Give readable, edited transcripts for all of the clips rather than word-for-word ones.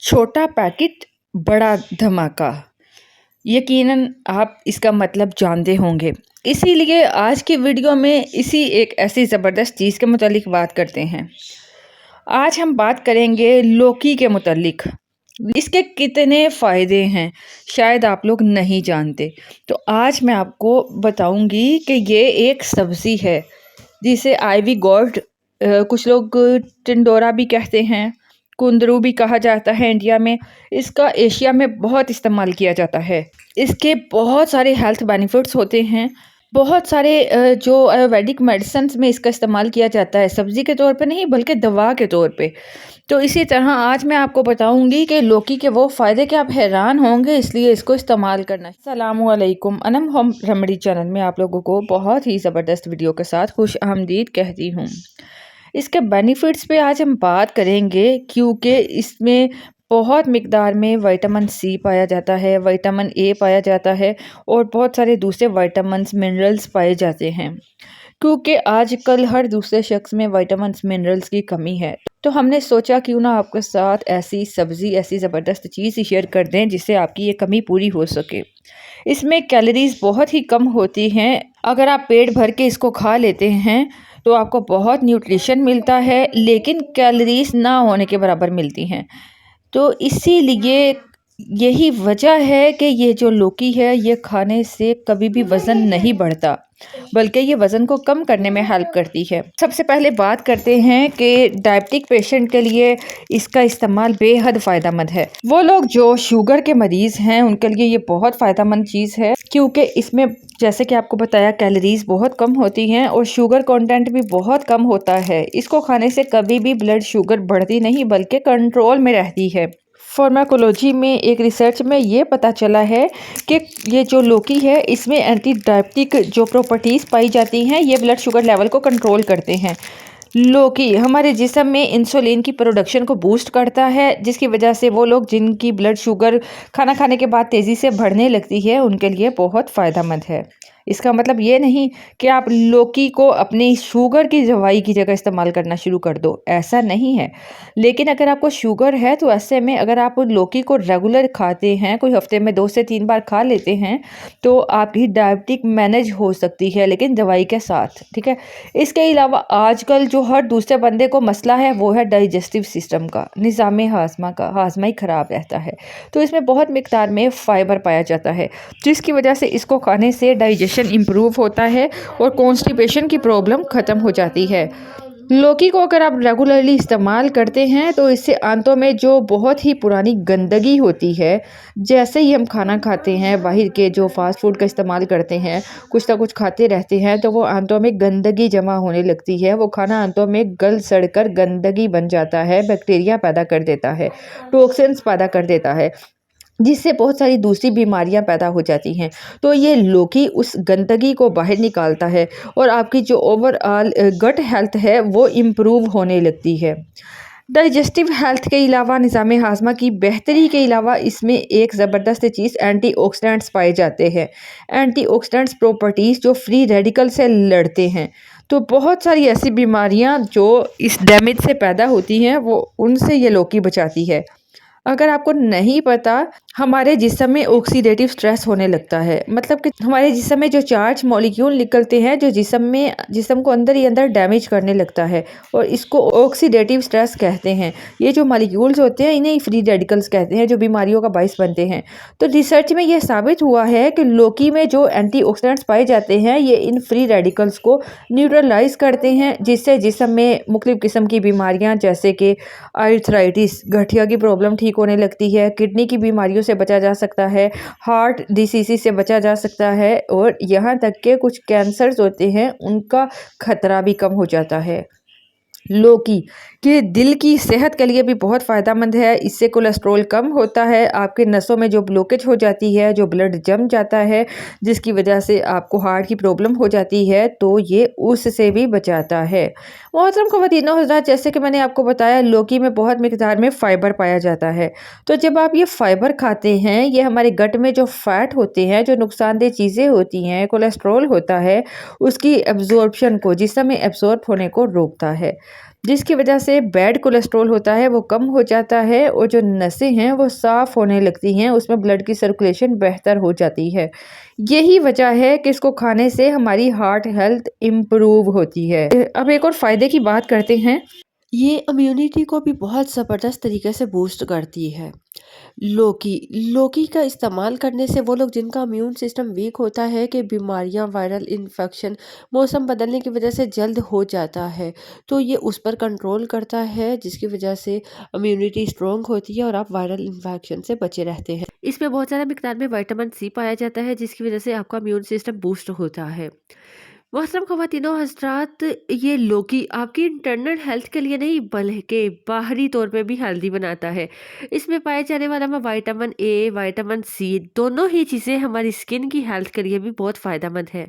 छोटा पैकेट बड़ा धमाका। यकीनन आप इसका मतलब जानते होंगे। इसीलिए आज की वीडियो में इसी एक ऐसी ज़बरदस्त चीज़ के मुतालिक बात करते हैं। आज हम बात करेंगे लौकी के मुतालिक। इसके कितने फ़ायदे हैं शायद आप लोग नहीं जानते। तो आज मैं आपको बताऊंगी कि ये एक सब्ज़ी है जिसे आइवी गॉर्ड कुछ लोग टिंडोरा भी कहते हैं, कुंदरू भी कहा जाता है इंडिया में। इसका एशिया में बहुत इस्तेमाल किया जाता है। इसके बहुत सारे हेल्थ बेनिफिट्स होते हैं। बहुत सारे जो आयुर्वेदिक मेडिसिन्स में इसका इस्तेमाल किया जाता है, सब्ज़ी के तौर पे नहीं बल्कि दवा के तौर पे। तो इसी तरह आज मैं आपको बताऊंगी कि लौकी के वो फ़ायदे कि आप हैरान होंगे, इसलिए इसको इस्तेमाल करना। अस्सलामुअलैकुम, अनम होम रेमेडी चैनल में आप लोगों को बहुत ही ज़बरदस्त वीडियो के साथ खुश आमदीद कहती हूँ। इसके बेनिफिट्स पे आज हम बात करेंगे क्योंकि इसमें बहुत मिकदार में विटामिन सी पाया जाता है, विटामिन ए पाया जाता है और बहुत सारे दूसरे विटामिन्स मिनरल्स पाए जाते हैं। क्योंकि आजकल हर दूसरे शख्स में विटामिन्स मिनरल्स की कमी है, तो हमने सोचा क्यों ना आपके साथ ऐसी सब्ज़ी, ऐसी ज़बरदस्त चीज़ शेयर कर दें जिससे आपकी ये कमी पूरी हो सके। इसमें कैलोरीज बहुत ही कम होती हैं। अगर आप पेट भर के इसको खा लेते हैं तो आपको बहुत न्यूट्रिशन मिलता है, लेकिन कैलोरीज ना होने के बराबर मिलती हैं। तो इसीलिए यही वजह है कि ये जो लौकी है ये खाने से कभी भी वज़न नहीं बढ़ता, बल्कि ये वज़न को कम करने में हेल्प करती है। सबसे पहले बात करते हैं कि डायबिटिक पेशेंट के लिए इसका इस्तेमाल बेहद फ़ायदेमंद है। वो लोग जो शुगर के मरीज़ हैं उनके लिए ये बहुत फ़ायदेमंद चीज़ है, क्योंकि इसमें जैसे कि आपको बताया कैलोरीज बहुत कम होती हैं और शुगर कंटेंट भी बहुत कम होता है। इसको खाने से कभी भी ब्लड शुगर बढ़ती नहीं बल्कि कंट्रोल में रहती है। फार्माकोलॉजी में एक रिसर्च में ये पता चला है कि ये जो लौकी है इसमें एंटी डायबिटिक जो प्रॉपर्टीज़ पाई जाती हैं, ये ब्लड शुगर लेवल को कंट्रोल करते हैं। लौकी हमारे जिस्म में इंसुलिन की प्रोडक्शन को बूस्ट करता है, जिसकी वजह से वो लोग जिनकी ब्लड शुगर खाना खाने के बाद तेज़ी से बढ़ने लगती है उनके लिए बहुत फ़ायदेमंद है। इसका मतलब ये नहीं कि आप लौकी को अपनी शुगर की दवाई की जगह इस्तेमाल करना शुरू कर दो, ऐसा नहीं है। लेकिन अगर आपको शुगर है तो ऐसे में अगर आप लौकी को रेगुलर खाते हैं, कोई हफ्ते में 2 से 3 बार खा लेते हैं, तो आपकी डायबिटिक मैनेज हो सकती है, लेकिन दवाई के साथ, ठीक है। इसके अलावा आजकल जो हर दूसरे बंदे को मसला है वो है डाइजेस्टिव सिस्टम का, निज़ाम हाज़मा का, हाज़मा ही ख़राब रहता है। तो इसमें बहुत मिकदार में फ़ाइबर पाया जाता है, जिसकी वजह से इसको खाने से डाइजेशन इम्प्रूव होता है और कॉन्स्टिपेशन की प्रॉब्लम ख़त्म हो जाती है। लौकी को अगर आप रेगुलरली इस्तेमाल करते हैं तो इससे आंतों में जो बहुत ही पुरानी गंदगी होती है, जैसे ही हम खाना खाते हैं, बाहर के जो फास्ट फूड का इस्तेमाल करते हैं, कुछ ना कुछ खाते रहते हैं, तो वो आंतों में गंदगी जमा होने लगती है। वो खाना आंतों में गल सड़कर गंदगी बन जाता है, बैक्टीरिया पैदा कर देता है, टॉक्सिन्स पैदा कर देता है, जिससे बहुत सारी दूसरी बीमारियां पैदा हो जाती हैं। तो ये लौकी उस गंदगी को बाहर निकालता है और आपकी जो ओवरऑल गट हेल्थ है वो इम्प्रूव होने लगती है। डाइजेस्टिव हेल्थ के अलावा, निज़ाम हाज़मा की बेहतरी के अलावा इसमें एक ज़बरदस्त चीज़ एंटीऑक्सीडेंट्स पाए जाते हैं। एंटीऑक्सीडेंट्स प्रॉपर्टीज़ जो फ्री रेडिकल से लड़ते हैं। तो बहुत सारी ऐसी बीमारियां जो इस डैमेज से पैदा होती हैं वो उनसे ये लौकी बचाती है। अगर आपको नहीं पता, हमारे जिस्म में ऑक्सीडेटिव स्ट्रेस होने लगता है, मतलब कि हमारे जिस्म में जो चार्ज मॉलिक्यूल निकलते हैं जो जिस्म को अंदर ही अंदर डैमेज करने लगता है, और इसको ऑक्सीडेटिव स्ट्रेस कहते हैं। ये जो मॉलिक्यूल्स होते हैं इन्हें फ्री रेडिकल्स कहते हैं, जो बीमारियों का बाइस बनते हैं। तो रिसर्च में यह साबित हुआ है कि लौकी में जो एंटीऑक्सीडेंट्स पाए जाते हैं ये इन फ्री रेडिकल्स को न्यूट्रलाइज करते हैं, जिससे जिस्म में मुख्तलिफ किस्म की बीमारियां जैसे कि आर्थराइटिस, गठिया की प्रॉब्लम ठीक होने लगती है, किडनी की बीमारियों से बचा जा सकता है, हार्ट डिसीज़ से बचा जा सकता है, और यहाँ तक के कुछ कैंसर्स होते हैं उनका खतरा भी कम हो जाता है। लौकी के दिल की सेहत के लिए भी बहुत फ़ायदेमंद है। इससे कोलेस्ट्रॉल कम होता है, आपके नसों में जो ब्लॉकेज हो जाती है, जो ब्लड जम जाता है, जिसकी वजह से आपको हार्ट की प्रॉब्लम हो जाती है, तो ये उससे भी बचाता है। मोहतरम ख़वातीन और हज़रात, जैसे कि मैंने आपको बताया लौकी में बहुत मिकदार में फ़ाइबर पाया जाता है। तो जब आप ये फ़ाइबर खाते हैं, ये हमारे गट में जो फ़ैट होते हैं, जो नुकसानदेह चीज़ें होती हैं, कोलेस्ट्रॉल होता है, उसकी एब्जॉर्प्शन को, जिस्म में एब्जॉर्ब होने को रोकता है। जिसकी वजह से बैड कोलेस्ट्रॉल होता है वो कम हो जाता है और जो नसें हैं वो साफ़ होने लगती हैं, उसमें ब्लड की सर्कुलेशन बेहतर हो जाती है। यही वजह है कि इसको खाने से हमारी हार्ट हेल्थ इम्प्रूव होती है। अब एक और फ़ायदे की बात करते हैं। ये इम्यूनिटी को भी बहुत ज़बरदस्त तरीके से बूस्ट करती है। लौकी लौकी का इस्तेमाल करने से वो लोग जिनका इम्यून सिस्टम वीक होता है कि बीमारियां, वायरल इन्फेक्शन, मौसम बदलने की वजह से जल्द हो जाता है, तो ये उस पर कंट्रोल करता है, जिसकी वजह से इम्यूनिटी स्ट्रॉन्ग होती है और आप वायरल इन्फेक्शन से बचे रहते हैं। इसमें बहुत ज़्यादा मिकदार में विटामिन सी पाया जाता है, जिसकी वजह से आपका इम्यून सिस्टम बूस्ट होता है। मोहतरम ख़वातीनो हज़रात, ये लौकी आपकी इंटरनल हेल्थ के लिए नहीं बल्कि बाहरी तौर पे भी हेल्दी बनाता है। इसमें पाए जाने वाला विटामिन ए, विटामिन सी दोनों ही चीज़ें हमारी स्किन की हेल्थ के लिए भी बहुत फ़ायदेमंद है।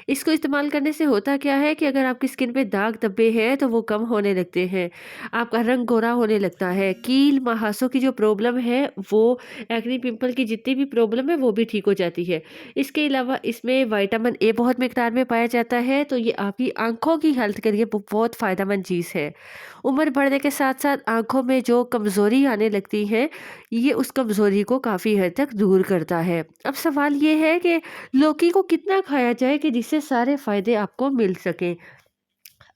इसको इस्तेमाल करने से होता क्या है कि अगर आपकी स्किन पे दाग धब्बे हैं तो वो कम होने लगते हैं, आपका रंग गोरा होने लगता है, कील महासों की जो प्रॉब्लम है वो, एक्ने पिंपल की जितनी भी प्रॉब्लम है वो भी ठीक हो जाती है। इसके अलावा इसमें विटामिन ए बहुत मिकदार में पाया जाता है, तो ये आपकी आँखों की हेल्थ के लिए बहुत फ़ायदेमंद चीज़ है। उम्र बढ़ने के साथ-साथ आँखों में जो कमज़ोरी आने लगती है, ये उस कमज़ोरी को काफ़ी हद तक दूर करता है। अब सवाल ये है कि लौकी को कितना खाया जाए कि जिससे सारे फ़ायदे आपको मिल सकें?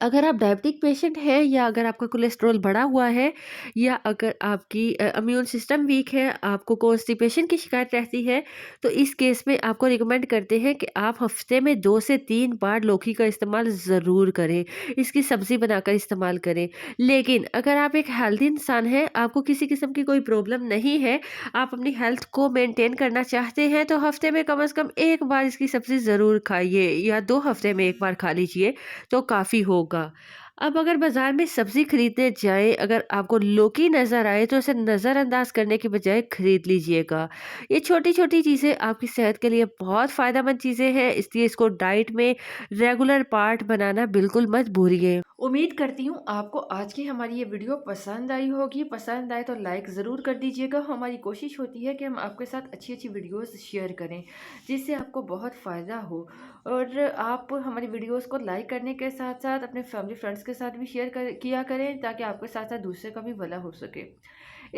अगर आप डायबिटिक पेशेंट हैं, या अगर आपका कोलेस्ट्रॉल बढ़ा हुआ है, या अगर आपकी इम्यून सिस्टम वीक है, आपको कॉन्स्टिपेशन की शिकायत रहती है, तो इस केस में आपको रिकमेंड करते हैं कि आप हफ्ते में 2 से 3 बार लौकी का इस्तेमाल ज़रूर करें। इसकी सब्ज़ी बनाकर इस्तेमाल करें। लेकिन अगर आप एक हेल्दी इंसान हैं, आपको किसी किस्म की कोई प्रॉब्लम नहीं है, आप अपनी हेल्थ को मेंटेन करना चाहते हैं, तो हफ्ते में कम से कम 1 बार इसकी सब्ज़ी ज़रूर खाइए, या 2 हफ्ते में 1 बार खा लीजिए तो काफ़ी होगा। अब अगर बाज़ार में सब्ज़ी खरीदने जाएँ, अगर आपको लौकी नज़र आए तो उसे नज़रअंदाज़ करने की बजाय खरीद लीजिएगा। ये छोटी-छोटी चीज़ें आपकी सेहत के लिए बहुत फ़ायदेमंद चीज़ें हैं, इसलिए इसको डाइट में रेगुलर पार्ट बनाना बिल्कुल मत भूलिए। उम्मीद करती हूँ आपको आज की हमारी ये वीडियो पसंद आई होगी। पसंद आए तो लाइक ज़रूर कर दीजिएगा। हमारी कोशिश होती है कि हम आपके साथ अच्छी-अच्छी वीडियोस शेयर करें, जिससे आपको बहुत फ़ायदा हो। और आप हमारी वीडियोस को लाइक करने के साथ-साथ अपने फैमिली फ्रेंड्स के साथ भी शेयर किया करें, ताकि आपके साथ-साथ दूसरे का भी भला हो सके।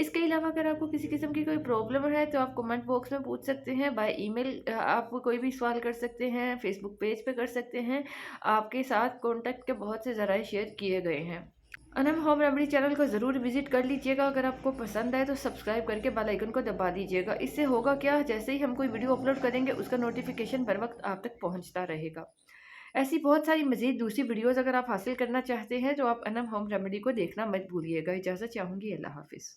इसके अलावा अगर आपको किसी किस्म की कोई प्रॉब्लम है तो आप कमेंट बॉक्स में पूछ सकते हैं। बाय ईमेल आप कोई भी सवाल कर सकते हैं, फेसबुक पेज पे कर सकते हैं। आपके साथ कॉन्टैक्ट के बहुत से ज़राए शेयर किए गए हैं। अनम होम रेमेडी चैनल को ज़रूर विजिट कर लीजिएगा। अगर आपको पसंद आए तो सब्सक्राइब करके बेल आइकन को दबा दीजिएगा। इससे होगा क्या, जैसे ही हम कोई वीडियो अपलोड करेंगे उसका नोटिफिकेशन बर वक्त आप तक पहुंचता रहेगा। ऐसी बहुत सारी मज़ीद दूसरी वीडियोस अगर आप हासिल करना चाहते हैं तो आप अनम होम रेमेडी को देखना मत भूलिएगा। इजाज़त चाहूँगी। अल्लाह हाफिज़।